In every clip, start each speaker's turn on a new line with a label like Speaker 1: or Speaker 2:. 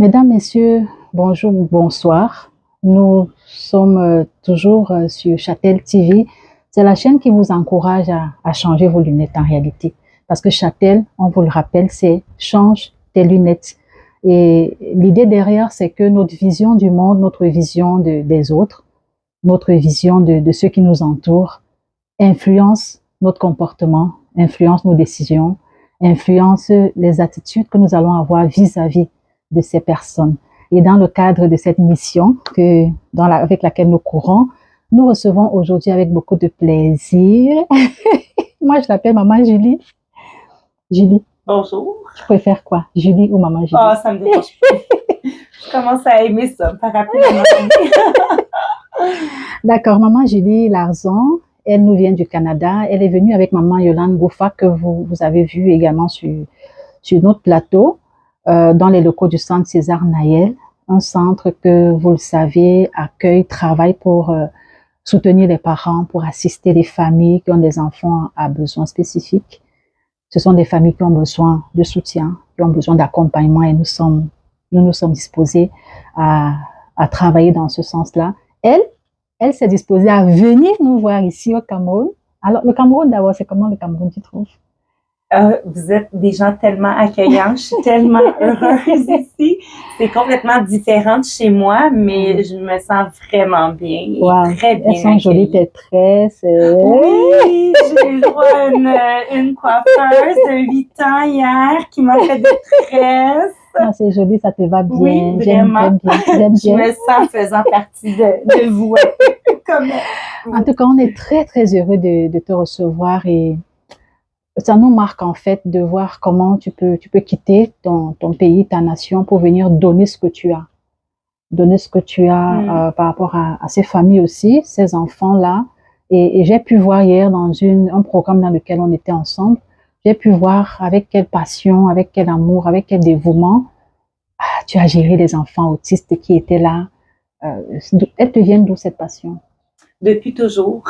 Speaker 1: Mesdames, Messieurs, bonjour ou bonsoir. Nous sommes toujours sur Châtel TV. C'est la chaîne qui vous encourage à changer vos lunettes en réalité. Parce que Châtel, on vous le rappelle, c'est change tes lunettes. Et l'idée derrière, c'est que notre vision du monde, notre vision des autres, notre vision de ceux qui nous entourent, influence notre comportement, influence nos décisions, influence les attitudes que nous allons avoir vis-à-vis de ces personnes. Et dans le cadre de cette mission avec laquelle nous courons, nous recevons aujourd'hui avec beaucoup de plaisir. Moi, je l'appelle Maman Julie. Julie.
Speaker 2: Bonjour.
Speaker 1: Tu préfères quoi, Julie ou Maman Julie?
Speaker 2: Ah, ça me dérange pas. Je commence à aimer ça, par rapport à Maman Julie.
Speaker 1: D'accord, Maman Julie Larzon, elle nous vient du Canada. Elle est venue avec Maman Yolande Goufa, que vous avez vu également sur notre plateau, dans les locaux du centre César Nayel, un centre que, vous le savez, accueille, travaille pour soutenir les parents, pour assister les familles qui ont des enfants à besoins spécifiques. Ce sont des familles qui ont besoin de soutien, qui ont besoin d'accompagnement, et nous nous sommes disposés à travailler dans ce sens-là. Elle s'est disposée à venir nous voir ici au Cameroun. Alors, le Cameroun, d'abord, c'est comment le Cameroun, tu trouves?
Speaker 2: Vous êtes des gens tellement accueillants. Je suis tellement heureuse ici. C'est complètement différent de chez moi, mais je me sens vraiment bien.
Speaker 1: Wow.
Speaker 2: Très bien.
Speaker 1: Elles sont jolies, tes tresses.
Speaker 2: Oui, j'ai eu le droit à une coiffeuse de 8 ans hier qui m'a fait des tresses.
Speaker 1: Ah, c'est joli, ça te va bien.
Speaker 2: Oui, vraiment.
Speaker 1: J'aime bien.
Speaker 2: Je me sens faisant partie de vous.
Speaker 1: En tout cas, on est très, très heureux de te recevoir, et ça nous marque en fait de voir comment tu peux quitter ton pays, ta nation, pour venir donner ce que tu as. Donner ce que tu as par rapport à ces familles aussi, ces enfants-là. Et j'ai pu voir hier dans un programme dans lequel on était ensemble, j'ai pu voir avec quelle passion, avec quel amour, avec quel dévouement tu as géré les enfants autistes qui étaient là. Elles te viennent d'où cette passion?
Speaker 2: Depuis toujours.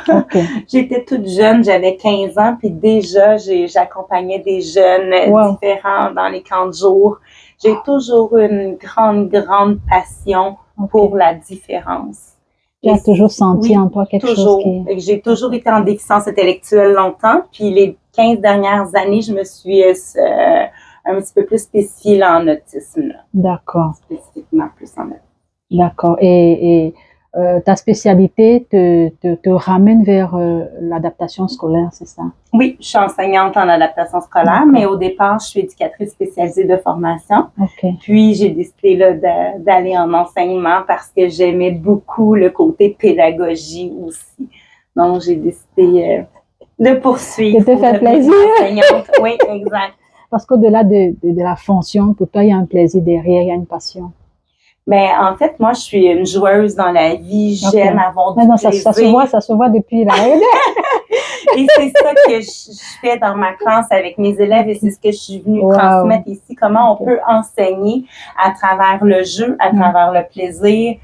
Speaker 1: Okay.
Speaker 2: J'étais toute jeune, j'avais 15 ans, puis déjà, j'accompagnais des jeunes différents dans les camps de jour. J'ai toujours une grande passion pour la différence.
Speaker 1: Tu as toujours senti en toi quelque chose qui...
Speaker 2: J'ai toujours été en déficience intellectuelle longtemps, puis les 15 dernières années, je me suis un petit peu plus spécifiée en autisme.
Speaker 1: D'accord.
Speaker 2: Spécifiquement plus en autisme.
Speaker 1: D'accord. Et ta spécialité te ramène vers l'adaptation scolaire, c'est ça?
Speaker 2: Oui, je suis enseignante en adaptation scolaire, mais au départ, je suis éducatrice spécialisée de formation.
Speaker 1: Okay.
Speaker 2: Puis, j'ai décidé d'aller en enseignement parce que j'aimais beaucoup le côté pédagogie aussi. Donc, j'ai décidé de poursuivre.
Speaker 1: Ça te fait plaisir?
Speaker 2: Enseignante. Oui, exact.
Speaker 1: Parce qu'au-delà de la fonction, pour toi, il y a un plaisir derrière, il y a une passion.
Speaker 2: Ben, en fait, moi, je suis une joueuse dans la vie. J'aime avoir du plaisir.
Speaker 1: Ça se voit depuis là.
Speaker 2: Et c'est ça que je fais dans ma classe avec mes élèves, et c'est ce que je suis venue transmettre ici. Comment on peut enseigner à travers le jeu, à travers le plaisir,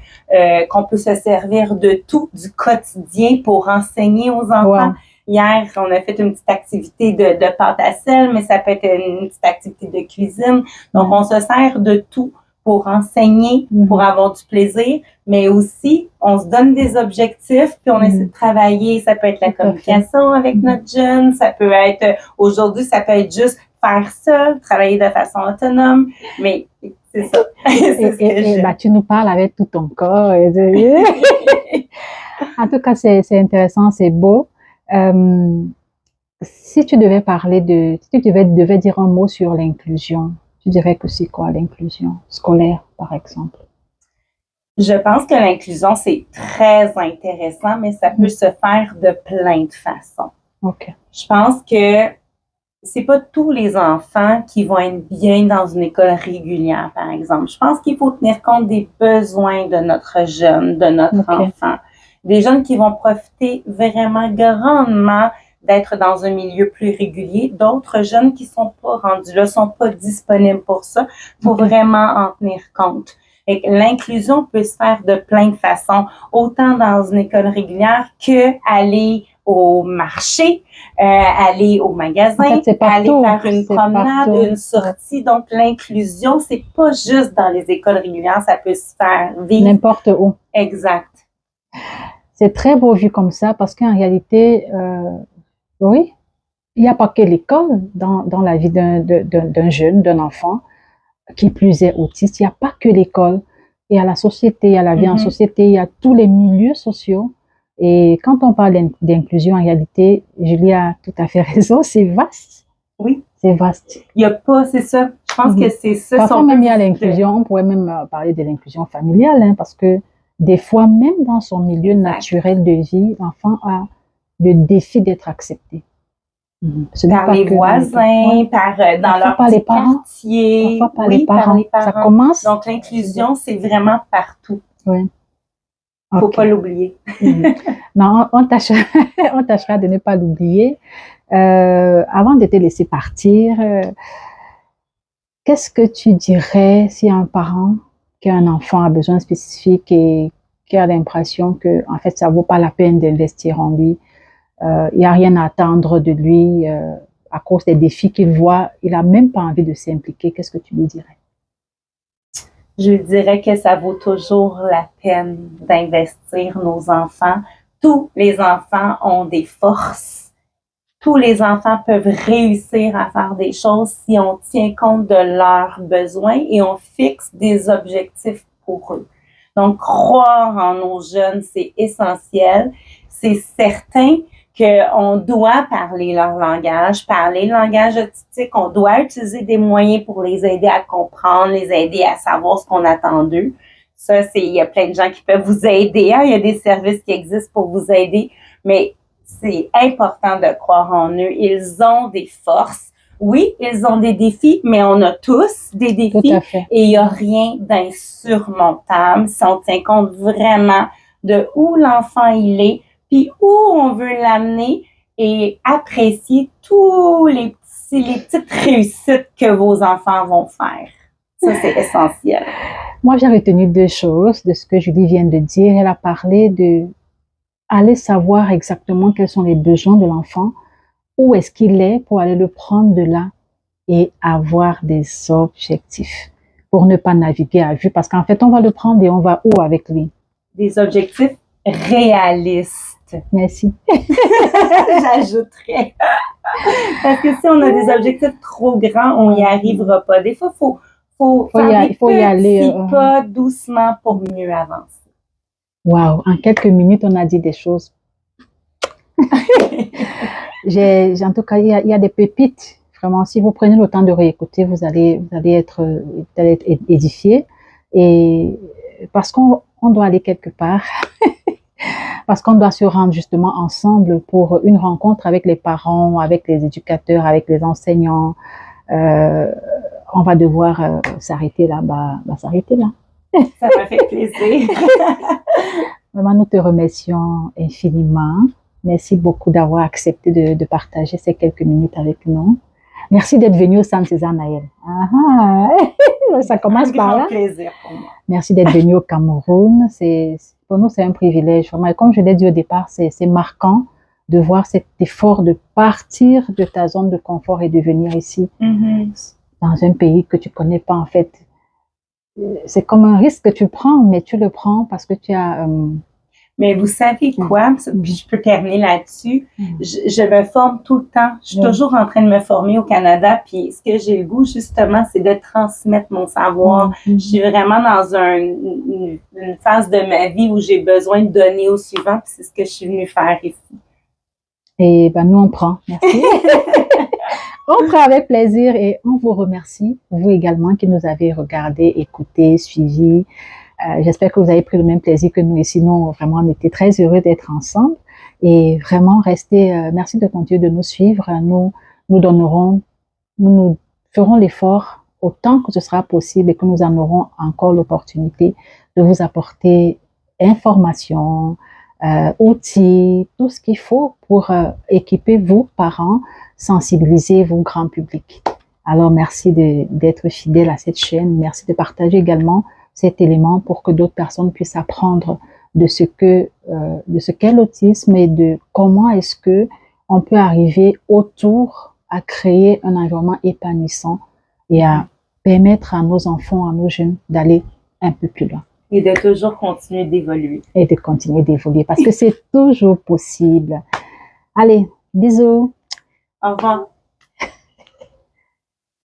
Speaker 2: qu'on peut se servir de tout, du quotidien pour enseigner aux enfants. Hier, on a fait une petite activité de pâte à sel, mais ça peut être une petite activité de cuisine. Donc, on se sert de tout pour enseigner, pour avoir du plaisir, mais aussi, on se donne des objectifs, puis on essaie de travailler. Ça peut être la communication avec notre jeune, ça peut être, aujourd'hui, ça peut être juste faire ça, travailler de façon autonome, mais c'est ça.
Speaker 1: Tu nous parles avec tout ton corps. En tout cas, c'est intéressant, c'est beau. Si tu devais devais dire un mot sur l'inclusion, tu dirais que c'est quoi l'inclusion scolaire, par exemple?
Speaker 2: Je pense que l'inclusion, c'est très intéressant, mais ça peut se faire de plein de façons.
Speaker 1: Okay.
Speaker 2: Je pense que c'est pas tous les enfants qui vont être bien dans une école régulière, par exemple. Je pense qu'il faut tenir compte des besoins de notre jeune, de notre enfant. Des jeunes qui vont profiter vraiment grandement d'être dans un milieu plus régulier, d'autres jeunes qui sont pas rendus là, sont pas disponibles pour ça, pour vraiment en tenir compte. Et l'inclusion peut se faire de plein de façons, autant dans une école régulière que aller au marché, aller au magasin,
Speaker 1: En fait,
Speaker 2: aller faire une promenade,
Speaker 1: partout.
Speaker 2: une sortie. Donc, l'inclusion, c'est pas juste dans les écoles régulières, ça peut se faire vivre.
Speaker 1: N'importe où.
Speaker 2: Exact.
Speaker 1: C'est très beau vu comme ça parce qu'en réalité, oui, il n'y a pas que l'école dans la vie d'un jeune, d'un enfant, qui plus est autiste. Il n'y a pas que l'école. Il y a la société, il y a la vie en société, il y a tous les milieux sociaux. Et quand on parle d'inclusion, en réalité, Julie a tout à fait raison, c'est vaste.
Speaker 2: Oui.
Speaker 1: C'est vaste.
Speaker 2: Il n'y a pas, c'est ça. Je pense que c'est ça.
Speaker 1: Parfois, même il y a l'inclusion, on pourrait même parler de l'inclusion familiale, hein, parce que des fois, même dans son milieu naturel de vie, l'enfant a le défi d'être accepté.
Speaker 2: Par les voisins, dans leur
Speaker 1: petit
Speaker 2: quartier.
Speaker 1: Parfois par les parents. Ça commence.
Speaker 2: Donc, l'inclusion, c'est vraiment partout.
Speaker 1: Oui.
Speaker 2: Faut pas l'oublier.
Speaker 1: Non, on tâchera de ne pas l'oublier. Avant de te laisser partir, qu'est-ce que tu dirais si un parent qui a un enfant a besoin spécifique et qui a l'impression que, en fait, ça vaut pas la peine d'investir en lui? Il n'y a rien à attendre de lui à cause des défis qu'il voit. Il n'a même pas envie de s'impliquer. Qu'est-ce que tu lui dirais?
Speaker 2: Je lui dirais que ça vaut toujours la peine d'investir nos enfants. Tous les enfants ont des forces. Tous les enfants peuvent réussir à faire des choses si on tient compte de leurs besoins et on fixe des objectifs pour eux. Donc, croire en nos jeunes, c'est essentiel. C'est certain qu'on doit parler leur langage, parler le langage autistique. On doit utiliser des moyens pour les aider à comprendre, les aider à savoir ce qu'on attend d'eux. Ça, il y a plein de gens qui peuvent vous aider. Hein? Il y a des services qui existent pour vous aider, mais c'est important de croire en eux. Ils ont des forces. Oui, ils ont des défis, mais on a tous des défis et il n'y a rien d'insurmontable si on tient compte vraiment de où l'enfant il est, puis où on veut l'amener et apprécier tous les petites réussites que vos enfants vont faire. Ça, c'est essentiel.
Speaker 1: Moi, j'ai retenu 2 choses de ce que Julie vient de dire. Elle a parlé de aller savoir exactement quels sont les besoins de l'enfant, où est-ce qu'il est pour aller le prendre de là et avoir des objectifs pour ne pas naviguer à vue parce qu'en fait, on va le prendre et on va où avec lui?
Speaker 2: Des objectifs réalistes.
Speaker 1: Merci.
Speaker 2: J'ajouterais. Parce que si on a des objectifs trop grands, on n'y arrivera pas. Des fois, il faut faire des petits pas doucement pour mieux avancer.
Speaker 1: Wow, en quelques minutes, on a dit des choses. En tout cas, il y a des pépites. Vraiment, si vous prenez le temps de réécouter, vous allez être édifié. Et parce qu'on doit aller quelque part, parce qu'on doit se rendre justement ensemble pour une rencontre avec les parents, avec les éducateurs, avec les enseignants. On va devoir s'arrêter là. S'arrêter là.
Speaker 2: Ça m'a fait plaisir.
Speaker 1: Vraiment, nous te remercions infiniment. Merci beaucoup d'avoir accepté de partager ces quelques minutes avec nous. Merci d'être venu au Centre César Naël. Ça commence par là.
Speaker 2: Un plaisir pour moi.
Speaker 1: Merci d'être venu au Cameroun. Pour nous, c'est un privilège. Vraiment. Et comme je l'ai dit au départ, c'est marquant de voir cet effort de partir de ta zone de confort et de venir ici, dans un pays que tu connais pas en fait. C'est comme un risque que tu prends, mais tu le prends parce que tu as...
Speaker 2: Mais vous savez quoi? Puis je peux terminer là-dessus. Je me forme tout le temps. Je suis toujours en train de me former au Canada. Puis ce que j'ai le goût, justement, c'est de transmettre mon savoir. Je suis vraiment dans une phase de ma vie où j'ai besoin de donner au suivant. Puis c'est ce que je suis venue faire ici.
Speaker 1: Et nous, on prend. Merci. On prend avec plaisir et on vous remercie, vous également qui nous avez regardé, écouté, suivi. J'espère que vous avez pris le même plaisir que nous et sinon, vraiment, on était très heureux d'être ensemble et vraiment restez, merci de continuer de nous suivre. Nous ferons l'effort autant que ce sera possible et que nous en aurons encore l'opportunité de vous apporter informations, outils, tout ce qu'il faut pour équiper vous, parents, sensibiliser vous, grand public. Alors, merci d'être fidèle à cette chaîne. Merci de partager également cet élément pour que d'autres personnes puissent apprendre de ce que de ce qu'est l'autisme et de comment est-ce que on peut arriver autour à créer un environnement épanouissant et à permettre à nos enfants, à nos jeunes d'aller un peu plus loin.
Speaker 2: Et de toujours continuer d'évoluer.
Speaker 1: Et de continuer d'évoluer parce que c'est toujours possible. Allez, bisous.
Speaker 2: Au revoir.